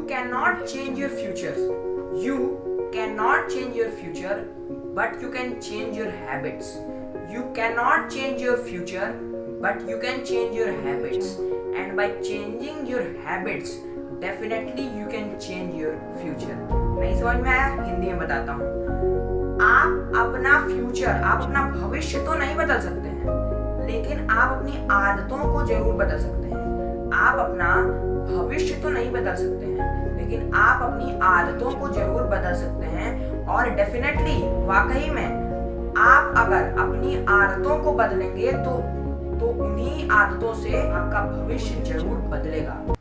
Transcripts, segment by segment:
Can not change your future, you can not change your future but you can change your habits. You can not change your future but you can change your habits, and by changing your habits definitely you can change your future. नहीं समझ में आया? हिंदी में बताता हूँ। आप अपना future, आप अपना भविष्य तो नहीं बदल सकते हैं, लेकिन आप अपनी आदतों को जरूर बदल सकते हैं। आप अपना भविष्य तो नहीं बदल सकते हैं, लेकिन आप अपनी आदतों को जरूर बदल सकते हैं। और डेफिनेटली वाकई में आप अगर अपनी आदतों को बदलेंगे तो उन्हीं आदतों से आपका भविष्य जरूर बदलेगा।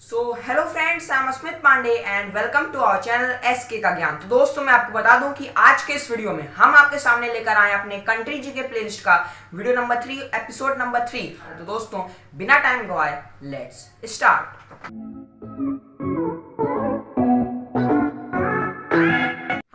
So hello friends, I am Asmit Pandey and welcome to our channel SK का ज्ञान। तो दोस्तों, मैं आपको बता दूं कि आज के इस वीडियो में हम आपके सामने लेकर आए अपने कंट्री जीके प्लेलिस्ट का वीडियो नंबर 3, एपिसोड नंबर 3। तो दोस्तों, बिना टाइम गवाए लेट्स स्टार्ट।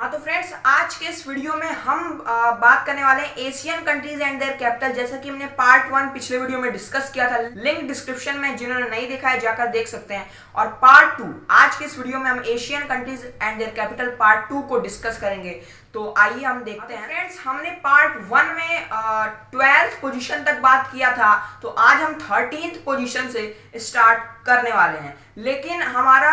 तो फ्रेंड्स, आज के इस वीडियो में हम बात करने वाले हैं Asian countries and their capital. जैसा कि हमने पार्ट 1 पिछले वीडियो में डिस्कस किया था, लिंक डिस्क्रिप्शन में जिन्होंने नहीं देखा है जाकर देख सकते हैं। और पार्ट 2 आज के इस वीडियो में हम Asian countries and their capital part 2 को डिस्कस करेंगे। तो आइए हम देखते हैं। फ्रेंड्स, हमने पार्ट 1 में 12th पोजीशन तक बात किया था, तो आज हम 13th पोजीशन से स्टार्ट करने वाले हैं। लेकिन हमारा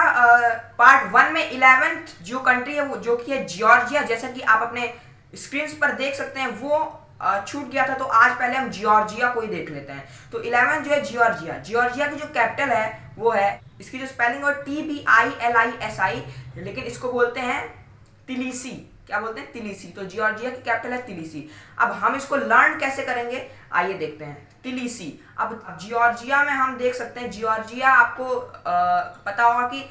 पार्ट 1 में 11th जो कंट्री है वो जो कि है जॉर्जिया, जैसा कि आप अपने स्क्रीन पर देख सकते हैं, वो छूट गया था। तो आज पहले हम जॉर्जिया को ही देख लेते हैं। तो 11 जो है जॉर्जिया, जॉर्जिया की जो कैपिटल है वो है, इसकी जो स्पेलिंग है TBILISI, लेकिन इसको बोलते हैं तिलिसी। क्या बोलते हैं? तिलिसी। तो जॉर्जिया की कैपिटल है तिलिसी। अब हम इसको लर्न कैसे करेंगे, आइए देखते हैं। तिलिसी। अब जॉर्जिया में हम देख सकते हैं, जॉर्जिया आपको पता होगा कि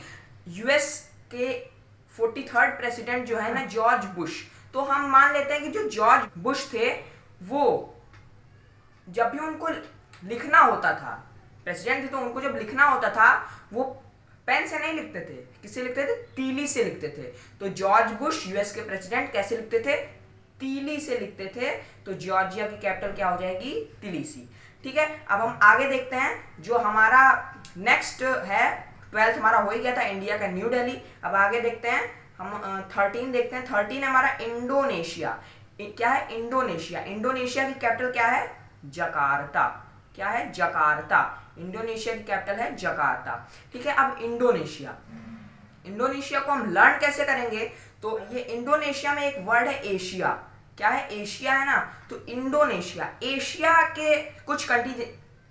यूएस के 43rd प्रेसिडेंट जो है ना, जॉर्ज बुश। तो हम मान लेते हैं कि जो जॉर्ज बुश थे, वो जब भी उनको लिखना होता था, प्रेसिडेंट थे, तो उनको जब लिखना होता था वो पेन से नहीं लिखते थे। किससे लिखते थे? तीली से लिखते थे। तो जॉर्ज बुश यूएस के प्रेसिडेंट कैसे लिखते थे? तीली से लिखते थे। तो जॉर्जिया की कैपिटल क्या हो जाएगी? तिलिसी। ठीक है, अब हम आगे देखते हैं। जो हमारा नेक्स्ट है, 12th हमारा हो ही गया था, इंडिया का न्यू दिल्ली। अब आगे देखते हैं, हम 13 देखते हैं। 13 हमारा इंडोनेशिया। क्या है? इंडोनेशिया। इंडोनेशिया की कैपिटल क्या है? जकार्ता। क्या है? जकार्ता। इंडोनेशिया की कैपिटल है जकार्ता। ठीक है, अब इंडोनेशिया, इंडोनेशिया को हम लर्न कैसे करेंगे? तो ये इंडोनेशिया में एक वर्ड है एशिया। क्या है? एशिया है ना। तो इंडोनेशिया, एशिया के कुछ कंट्री,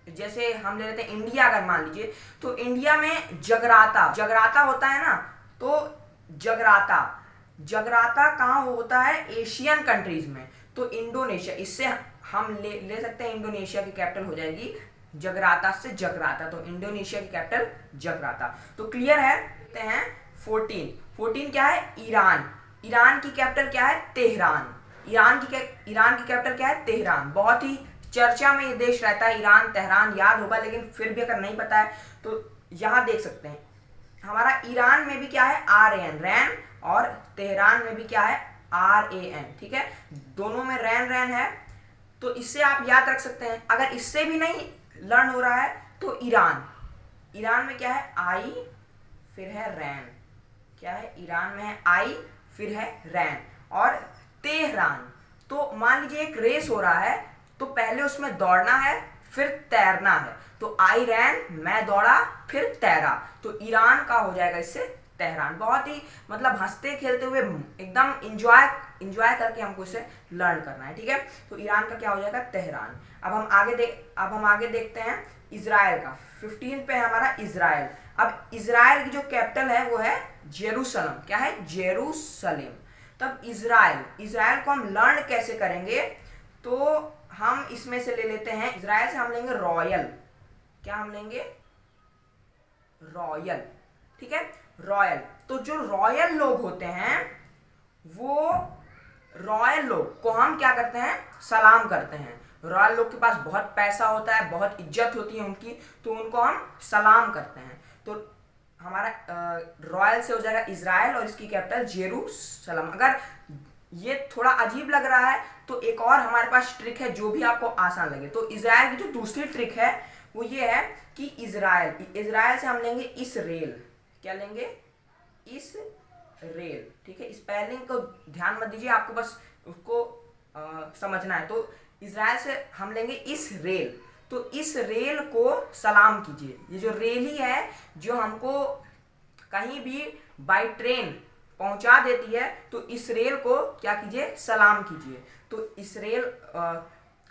जैसे हम ले लेते हैं इंडिया। अगर मान लीजिए, तो इंडिया में जगराता, जगराता होता है ना। तो जगराता, जगराता कहाँ होता है? एशियन कंट्रीज में। तो इंडोनेशिया, इससे हम ले सकते हैं, इंडोनेशिया की कैपिटल हो जाएगी जगराता से जगराता। तो इंडोनेशिया की कैपिटल जगराता। तो क्लियर है? देखते हैं 14 क्या है? ईरान। ईरान की कैपिटल क्या है? तेहरान। ईरान की कैपिटल क्या है? तेहरान। बहुत ही चर्चा में ये देश रहता है, ईरान। तेहरान याद होगा, लेकिन फिर भी अगर नहीं पता है तो यहाँ देख सकते हैं। हमारा ईरान में भी क्या है? RAN, रैन। और तेहरान में भी क्या है? RAN। ठीक है, दोनों में रैन है। तो इससे आप याद रख सकते हैं। अगर इससे भी नहीं लर्न हो रहा है तो ईरान, ईरान में क्या है? I फिर है रैन। क्या है? ईरान में है I फिर है रैन। और तेहरान, तो मान लीजिए एक रेस हो रहा है, तो पहले उसमें दौड़ना है फिर तैरना है। तो I रैन, मैं दौड़ा फिर तैरा। तो ईरान का हो जाएगा इससे तेहरान। बहुत ही मतलब हंसते खेलते हुए एकदम इंजॉय करके हमको इसे लर्न करना है। ठीक है, तो ईरान का क्या हो जाएगा? तेहरान। अब हम आगे देखते हैं इजराइल का। 15 पे हमारा इजराइल। अब इजराइल की जो कैपिटल है वो है जेरूसलम। क्या है? जेरूसलम। तब इजराइल को हम लर्न कैसे करेंगे? तो हम इसमें से ले लेते हैं, इजराइल से हम लेंगे रॉयल। क्या हम लेंगे? रॉयल। ठीक है, रॉयल। तो जो रॉयल लोग होते हैं, वो रॉयल लोग को हम क्या करते हैं? सलाम करते हैं। रॉयल लोग के पास बहुत पैसा होता है, बहुत इज्जत होती है उनकी, तो उनको हम सलाम करते हैं। तो हमारा रॉयल से हो जाएगा इजराइल और इसकी कैपिटल जेरूसलम। अगर ये थोड़ा अजीब लग रहा है तो एक और हमारे पास ट्रिक है जो भी आपको आसान लगे। तो इजराइल की जो दूसरी ट्रिक है वो ये है कि इजराइल से हम लेंगे इसरेल। क्या लेंगे, इसराइल। ठीक है, स्पेलिंग को ध्यान मत दीजिए, आपको बस उसको समझना है। तो इजराइल से हम लेंगे इसराइल। तो इस रेल को सलाम कीजिए। ये जो रेल ही है जो हमको कहीं भी बाई ट्रेन पहुंचा देती है, तो इस रेल को क्या कीजिए, सलाम कीजिए। तो इसराइल,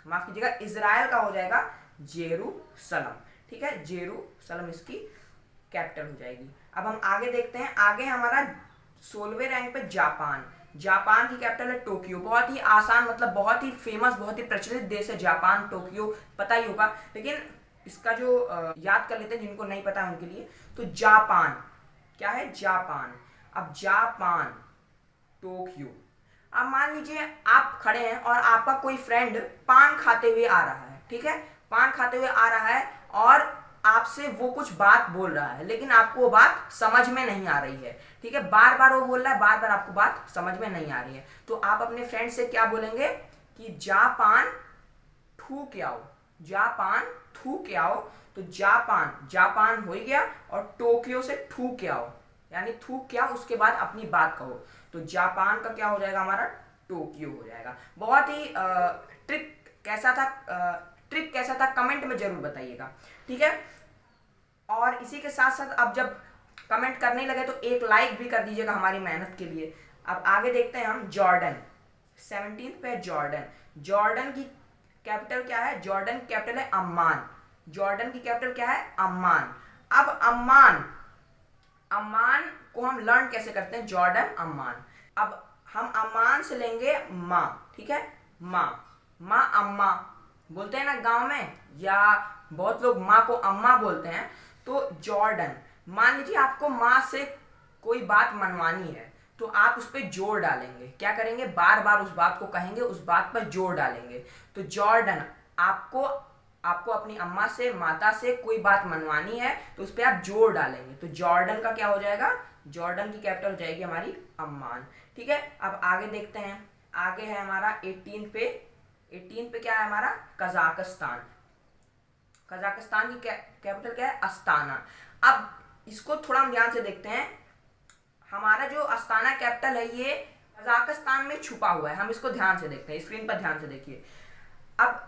माफ कीजिएगा, इजराइल का हो जाएगा जेरूसलम। ठीक है, जेरूसलम इसकी कैपिटल हो जाएगी। अब हम आगे देखते हैं। आगे हमारा 16वें रैंक पे जापान। जापान की कैपिटल है टोक्यो। बहुत ही आसान, मतलब बहुत ही फेमस, बहुत ही प्रचलित देश है जापान। टोक्यो पता ही होगा, लेकिन इसका जो याद कर लेते हैं जिनको नहीं पता है उनके लिए। तो जापान क्या है, जापान। अब जापान, टोक्यो। अब मान लीजिए आप खड़े हैं और आपका कोई फ्रेंड पान खाते हुए आ रहा है। ठीक है, पान खाते हुए आ रहा है और आपसे वो कुछ बात बोल रहा है, लेकिन आपको वो बात समझ में नहीं आ रही है। ठीक है, बार बार वो बोल रहा है, बार बार आपको बात समझ में नहीं आ रही है। तो आप अपने फ्रेंड से क्या बोलेंगे कि जापान थूक आओ, जापान थूक आओ। तो जापान, जापान हो गया, और टोक्यो से थूक आओ, यानी थूक क्या, उसके बाद अपनी बात कहो। तो जापान का क्या हो जाएगा हमारा, टोक्यो हो जाएगा। बहुत ही ट्रिक कैसा था, ट्रिक कैसा था कमेंट में जरूर बताइएगा। ठीक है, और इसी के साथ साथ अब जब कमेंट करने लगे तो एक लाइक भी कर दीजिएगा हमारी मेहनत के लिए। अब आगे देखते हैं हम जॉर्डन। 17 पे जॉर्डन। जॉर्डन की कैपिटल क्या है, जॉर्डन की कैपिटल है अम्मान। जॉर्डन की कैपिटल क्या है, अम्मान। अब अम्मान, अम्मान को हम लर्न कैसे करते हैं, जॉर्डन अम्मान। अब हम अम्मान से लेंगे माँ। ठीक है, माँ, माँ अम्मा बोलते हैं ना गांव में, या बहुत लोग माँ को अम्मा बोलते हैं। तो जॉर्डन, मान लीजिए आपको माँ से कोई बात मनवानी है, तो आप उस पर जोर डालेंगे। क्या करेंगे, बार बार उस बात को कहेंगे, उस बात पर जोर डालेंगे। तो जॉर्डन, आपको अपनी अम्मा से, माता से कोई बात मनवानी है, तो उस पर आप जोर डालेंगे। तो जॉर्डन का क्या हो जाएगा, जॉर्डन की कैपिटल हो जाएगी हमारी अम्मान। ठीक है, अब आगे देखते हैं। आगे है हमारा 18 पे। 18 पे क्या है हमारा, कजाकिस्तान। कजाकिस्तान की कैपिटल क्या है, अस्ताना। अब इसको थोड़ा हम ध्यान से देखते हैं। हमारा जो अस्ताना कैपिटल है ये कजाकिस्तान में छुपा हुआ है, हम इसको ध्यान से देखते हैं। स्क्रीन पर ध्यान से देखिए। अब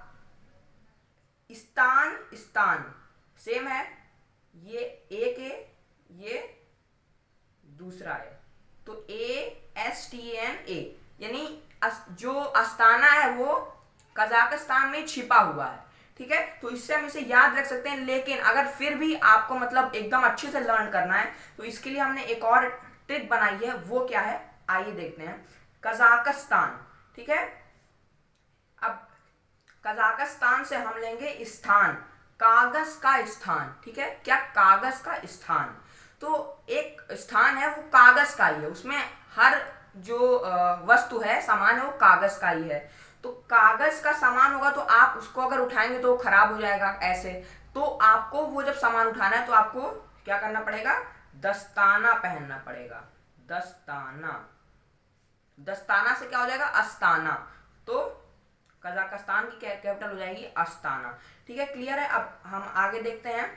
स्तान, स्तान सेम है, ये एक है, ये दूसरा है। तो ASTANA, यानी जो अस्ताना है वो कजाकिस्तान में छिपा हुआ है। ठीक है, तो इससे हम इसे याद रख सकते हैं। लेकिन अगर फिर भी आपको मतलब एकदम अच्छे से लर्न करना है, तो इसके लिए हमने एक और ट्रिक बनाई है। वो क्या है, आइए देखते हैं। कजाकिस्तान, ठीक है, अब कजाकिस्तान से हम लेंगे स्थान, कागज का स्थान। ठीक है, क्या, कागज का स्थान। तो एक स्थान है वो कागज का ही है, उसमें हर जो वस्तु है, सामान है, वो कागज का ही है। तो कागज का सामान होगा तो आप उसको अगर उठाएंगे तो वो खराब हो जाएगा ऐसे। तो आपको वो जब सामान उठाना है तो आपको क्या करना पड़ेगा, दस्ताना पहनना पड़ेगा। दस्ताना, दस्ताना से क्या हो जाएगा, अस्ताना। तो कजाकिस्तान की कैपिटल हो जाएगी अस्ताना। ठीक है, क्लियर है। अब हम आगे देखते हैं।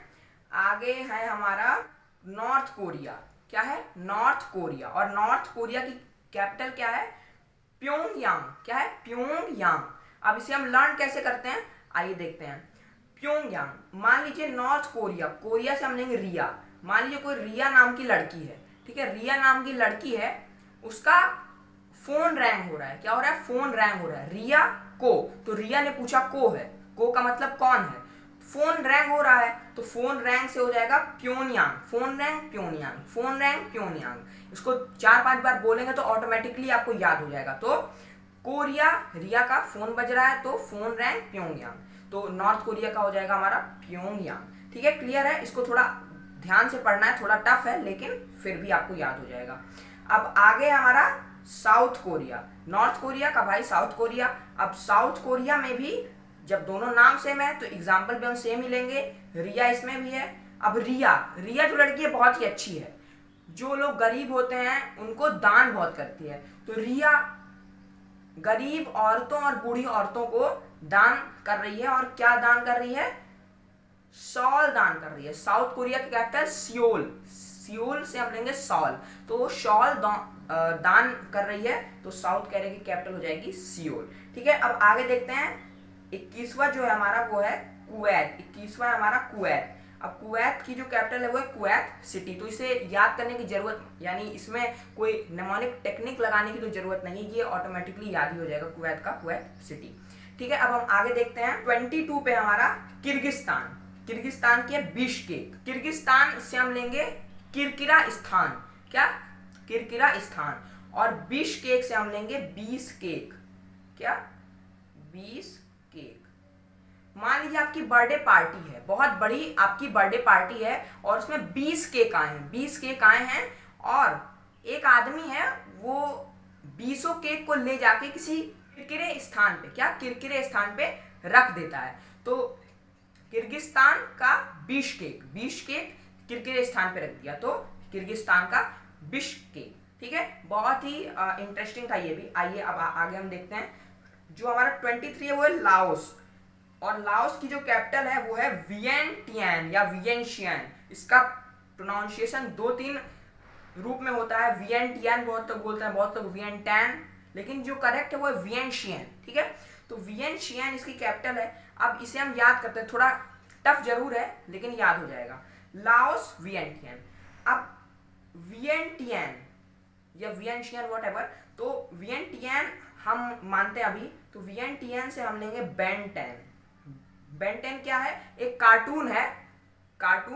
आगे है हमारा नॉर्थ कोरिया। क्या है, नॉर्थ कोरिया। और नॉर्थ कोरिया की कैपिटल क्या है, प्योंगयांग। क्या है, प्योंगयांग। अब इसे हम लर्न कैसे करते हैं, आइए देखते हैं। प्योंगयांग, मान लीजिए नॉर्थ कोरिया, कोरिया से हम लेंगे रिया। मान लीजिए कोई रिया नाम की लड़की है। ठीक है, रिया नाम की लड़की है, उसका फोन रैंग हो रहा है। क्या हो रहा है, फोन रैंग हो रहा है। रिया को, तो रिया ने पूछा को है, को का मतलब कौन है। फोन रैंग हो रहा है, तो फोन रैंग से हो जाएगा Pyongyang. Phone rang Pyongyang, phone rang Pyongyang. इसको 4-5 बार बोलेंगे तो ऑटोमेटिकली आपको याद हो जाएगा। तो कोरिया, रिया का फोन बज रहा है, तो फोन रैंग प्योनयांग। तो नॉर्थ कोरिया का हो जाएगा हमारा प्योनयांग। ठीक है, क्लियर है। इसको थोड़ा ध्यान से पढ़ना है, थोड़ा टफ है, लेकिन फिर भी आपको याद हो जाएगा। अब आगे हमारा साउथ कोरिया। नॉर्थ कोरिया का भाई साउथ कोरिया। अब साउथ कोरिया में भी जब दोनों नाम सेम है तो एग्जाम्पल भी हम सेम ही लेंगे। रिया इसमें भी है। अब रिया, रिया जो लड़की है बहुत ही अच्छी है, जो लोग गरीब होते हैं उनको दान बहुत करती है। तो रिया गरीब औरतों और बूढ़ी औरतों को दान कर रही है। और क्या दान कर रही है, शॉल दान कर रही है। साउथ कोरिया की कैपिटल सियोल, सियोल से हम लेंगे सॉल, तो शॉल दान कर रही है, तो साउथ कोरिया की कैपिटल हो जाएगी सियोल। ठीक है, अब आगे देखते हैं 21वां जो है हमारा वो है कुवैत। 21वां है हमारा कुवैत। अब कुवैत की जो कैपिटल है वो है कुवैत सिटी। तो इसे याद करने की जरूरत, यानी इसमें कोई नेमोनिक टेक्निक लगाने की तो जरूरत नहीं, ये ऑटोमेटिकली याद ही हो जाएगा कुवैत का कुवैत सिटी। ठीक है, अब हम आगे देखते हैं 22 पे हमारा किर्गिस्तान। किर्गिस्तान की है बिश्केक। किर्गिस्तान से हम लेंगे किरकिरास्थान। क्या? किरकिरास्थान। और बिश्केक से हम लेंगे बिश्केक। क्या? बिश्केक। मान लीजिए आपकी बर्थडे पार्टी है, बहुत बड़ी आपकी बर्थडे पार्टी है और उसमें 20 केक आए हैं, 20 केक आए हैं और एक आदमी है वो 20 केक को ले जाके किसी किरकिरे स्थान पे, क्या? किरकिरे स्थान पे रख देता है। तो किर्गिस्तान का 20 केक किरकिरे स्थान पे रख दिया, तो किर्गिस्तान का बिश्केक। ठीक है, बहुत ही इंटरेस्टिंग था ये भी। आइए अब आगे हम देखते हैं। जो हमारा 23 है वो है लाओस, और लाओस की जो कैपिटल है वो है वियेंटियान या वियेंशियन। इसका प्रोनाउंसिएशन 2-3 रूप में होता है। वियेंटियान बहुत लोग बोलते हैं, बहुत लोग वियेंटैन, लेकिन जो करेक्ट है वो है वियेंशियन। ठीक है, तो वियेंशियन इसकी कैपिटल है। अब इसे हम याद करते हैं, थोड़ा टफ जरूर है लेकिन याद हो जाएगा। लाओस वियेंटियान। अब वियेंटियान या वियेंशियन व्हाटएवर, तो वियेंटियान हम मानते हैं अभी, तो वियेंटियान से हम लेंगे बेन 10। बेन 10 क्या है? एक कार्टून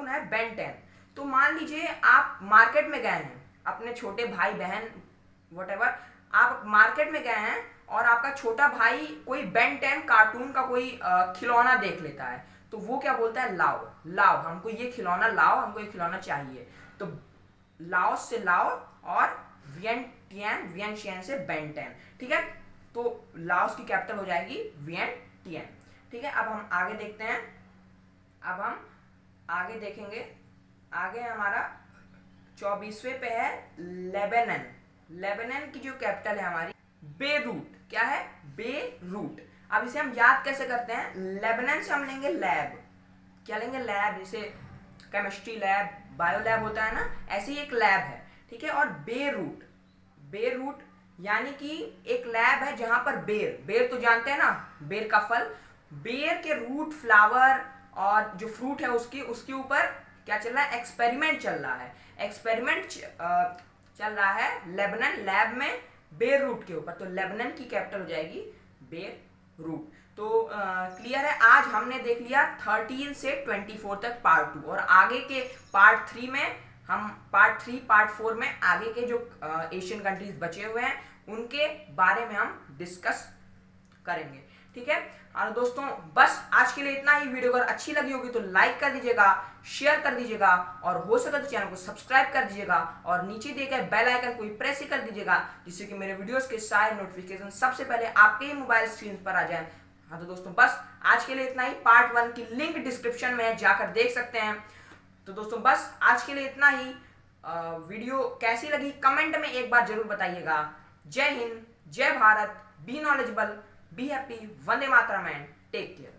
है बेन 10। तो मान लीजिए आप मार्केट में गए हैं, अपने छोटे भाई बहन व्हाटएवर, आप मार्केट में गए हैं और आपका छोटा भाई कोई बेन 10 कार्टून का कोई खिलौना देख लेता है, तो वो क्या बोलता है? लाओ, हमको ये खिलौना लाओ, हमको ये खिलौना चाहिए। तो लाओस से लाओ और वियेंशियन से बेन 10। ठीक है, तो लाओस की कैपिटल हो जाएगी वियेंटियान। ठीक है, अब हम आगे देखते हैं। अब हम आगे देखेंगे, आगे हमारा 24वें पे है लेबनान। लेबनान की जो कैपिटल है हमारी बेरूट। क्या है? बेरूट। अब इसे हम याद कैसे करते हैं? लेबनान से हम लेंगे लैब। क्या लेंगे? लैब। जैसे केमिस्ट्री लैब, बायो लैब होता है ना, ऐसे ही एक लैब है। ठीक है, और बेरूट यानी कि एक लैब है जहां पर बेर तो जानते हैं ना, बेर का फल, बेर के रूट, फ्लावर और जो फ्रूट है उसके ऊपर क्या चल रहा है? एक्सपेरिमेंट चल रहा है। एक्सपेरिमेंट चल रहा है लेबनान लैब में बेरूट के ऊपर, तो लेबनान की कैपिटल हो जाएगी बेरूट। तो क्लियर है। आज हमने देख लिया 13 से 24 तक पार्ट 2, और आगे के पार्ट 3 में हम पार्ट 4 में आगे के जो एशियन कंट्रीज बचे हुए हैं उनके बारे में हम डिस्कस करेंगे। ठीक है, और दोस्तों बस आज के लिए इतना ही। वीडियो अगर अच्छी लगी होगी तो लाइक कर दीजिएगा, शेयर कर दीजिएगा, और हो सके तो चैनल को सब्सक्राइब कर दीजिएगा, और नीचे दिए गए बेल आइकन को प्रेस कर दीजिएगा, जिससे कि मेरे वीडियोस के सारे नोटिफिकेशन सबसे पहले आपके ही मोबाइल स्क्रीन पर आ जाए। हाँ तो दोस्तों बस आज के लिए इतना ही। पार्ट 1 की लिंक डिस्क्रिप्शन में जाकर देख सकते हैं। तो दोस्तों बस आज के लिए इतना ही। वीडियो कैसी लगी कमेंट में एक बार जरूर बताइएगा। जय हिंद, जय Bharat, be knowledgeable, be happy, वंदे मातरम एंड टेक केयर।